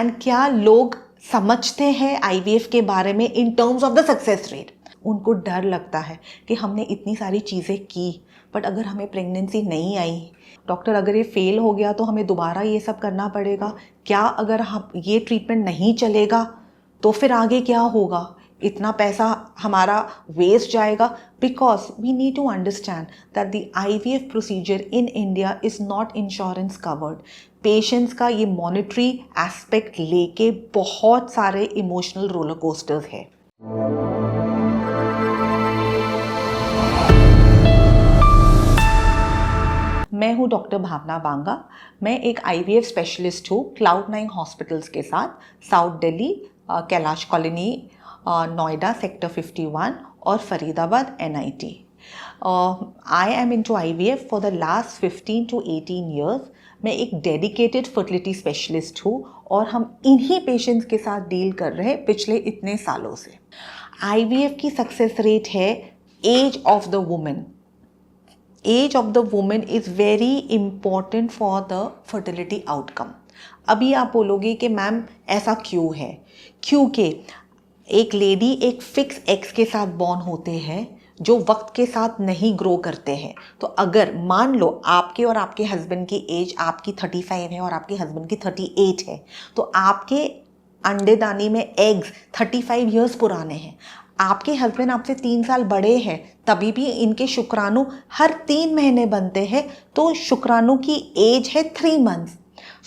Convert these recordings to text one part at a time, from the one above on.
And क्या लोग समझते हैं आईवीएफ के बारे में in terms of the success rate? उनको डर लगता है कि हमने इतनी सारी चीज़ें की बट अगर हमें प्रेगनेंसी नहीं आई, डॉक्टर अगर ये फेल हो गया तो हमें दोबारा ये सब करना पड़ेगा। क्या अगर हम ये ट्रीटमेंट नहीं चलेगा तो फिर आगे क्या होगा? इतना पैसा हमारा वेस्ट जाएगा। Because we need to understand that the IVF procedure in India is not insurance covered. Patients का ये मॉनिटरी एस्पेक्ट लेके बहुत सारे इमोशनल रोलर कोस्टर्स है। मैं हूँ डॉक्टर भावना बांगा। मैं एक आईवीएफ स्पेशलिस्ट हूँ क्लाउड9 हॉस्पिटल्स के साथ, south Delhi, Kailash colony, Noida sector 51 और Faridabad NIT। I am into IVF for the last 15 to 18 years. मैं एक डेडिकेटेड फर्टिलिटी स्पेशलिस्ट हूँ और हम इन्हीं पेशेंट्स के साथ डील कर रहे हैं पिछले इतने सालों से। आईवीएफ की सक्सेस रेट है age of the women. Age of the women is very important for the fertility outcome. अभी आप बोलोगे कि मैम ऐसा क्यों है? क्योंकि एक लेडी एक फिक्स एक्स के साथ बॉर्न होते हैं जो वक्त के साथ नहीं ग्रो करते हैं। तो अगर मान लो आपके और आपके हस्बैंड की एज, आपकी 35 है और आपके हस्बैंड की 38 है, तो आपके अंडेदानी में एग्स 35 ईयर्स पुराने हैं। आपके हस्बैंड आपसे 3 साल बड़े हैं, तभी भी इनके शुक्राणु हर 3 महीने बनते हैं, तो शुक्राणु की एज है 3 months.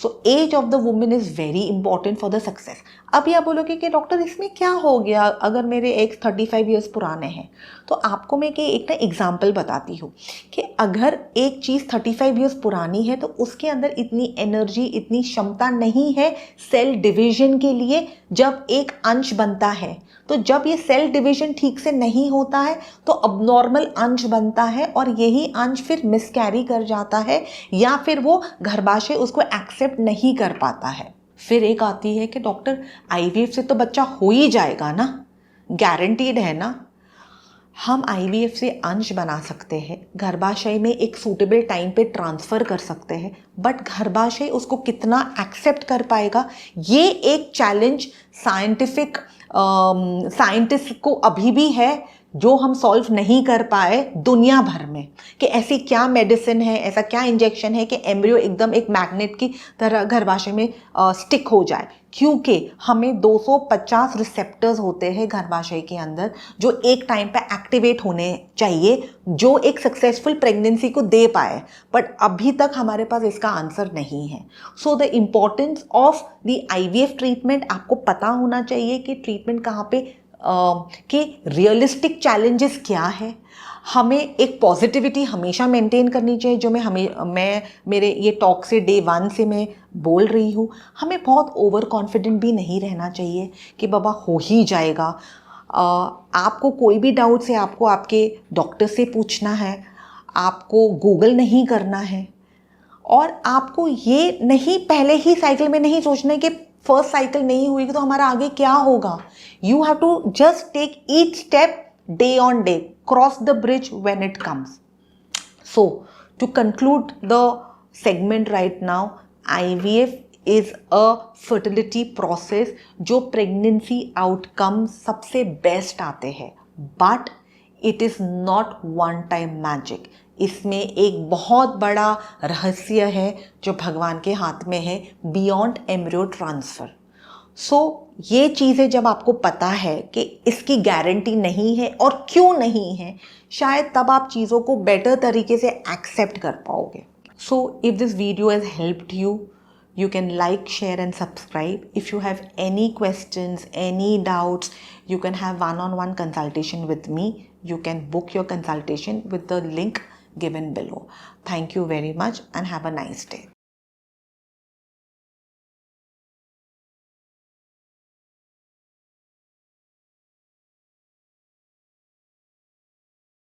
So age of the women is very important for the success. अब आप बोलोगे कि डॉक्टर इसमें क्या हो गया अगर मेरे एग्स 35 ईयर्स पुराने हैं? तो आपको मैं एक ना एग्जाम्पल बताती हूँ कि अगर एक चीज़ 35 ईयर्स पुरानी है तो उसके अंदर इतनी एनर्जी, इतनी क्षमता नहीं है सेल डिवीजन के लिए जब एक अंश बनता है। तो जब ये सेल डिवीजन ठीक से नहीं होता है तो अबनॉर्मल अंश बनता है और यही अंश फिर मिसकैरी कर जाता है या फिर वो गर्भाशय उसको एक्सेप्ट नहीं कर पाता है। फिर एक आती है कि डॉक्टर आईवीएफ से तो बच्चा हो ही जाएगा ना, गारंटीड है ना? हम आईवीएफ से अंश बना सकते हैं, गर्भाशय में एक सूटेबल टाइम पे ट्रांसफ़र कर सकते हैं, बट गर्भाशय उसको कितना एक्सेप्ट कर पाएगा, ये एक चैलेंज साइंटिस्ट को अभी भी है जो हम सॉल्व नहीं कर पाए दुनिया भर में, कि ऐसी क्या मेडिसिन है, ऐसा क्या इंजेक्शन है कि एम्ब्रियो एकदम एक मैग्नेट की तरह गर्भाशय में स्टिक हो जाए। क्योंकि हमें 250 रिसेप्टर्स होते हैं गर्भाशय के अंदर जो एक टाइम पे एक्टिवेट होने चाहिए, जो एक सक्सेसफुल प्रेगनेंसी को दे पाए, बट अभी तक हमारे पास इसका आंसर नहीं है। So the importance of the IVF treatment आपको पता होना चाहिए कि ट्रीटमेंट कहाँ पे कि रियलिस्टिक चैलेंजेस क्या है। हमें एक पॉजिटिविटी हमेशा मेंटेन करनी चाहिए, जो मैं मेरे ये टॉक से डे 1 से मैं बोल रही हूँ। हमें बहुत ओवर कॉन्फिडेंट भी नहीं रहना चाहिए कि बाबा हो ही जाएगा। आपको कोई भी डाउट से आपको आपके डॉक्टर से पूछना है, आपको गूगल नहीं करना है और आपको ये नहीं पहले ही साइकिल में नहीं सोचना है कि फर्स्ट साइकिल नहीं हुई तो हमारा आगे क्या होगा। You have to just take each step day on day, cross the bridge when it comes. So to conclude the segment right now, IVF is a fertility process जो प्रेगनेंसी आउटकम सबसे best आते हैं, but it is not one time magic. इसमें एक बहुत बड़ा रहस्य है जो भगवान के हाथ में है, बियॉन्ड एम्ब्रियो ट्रांसफ़र। सो ये चीज़ें जब आपको पता है कि इसकी गारंटी नहीं है और क्यों नहीं है, शायद तब आप चीज़ों को बेटर तरीके से एक्सेप्ट कर पाओगे। So if this video has helped you, you can like, share and subscribe. If you have any questions, any doubts, you can have one-on-one consultation with me. You can book your consultation with the link given below. Thank you very much and have a nice day.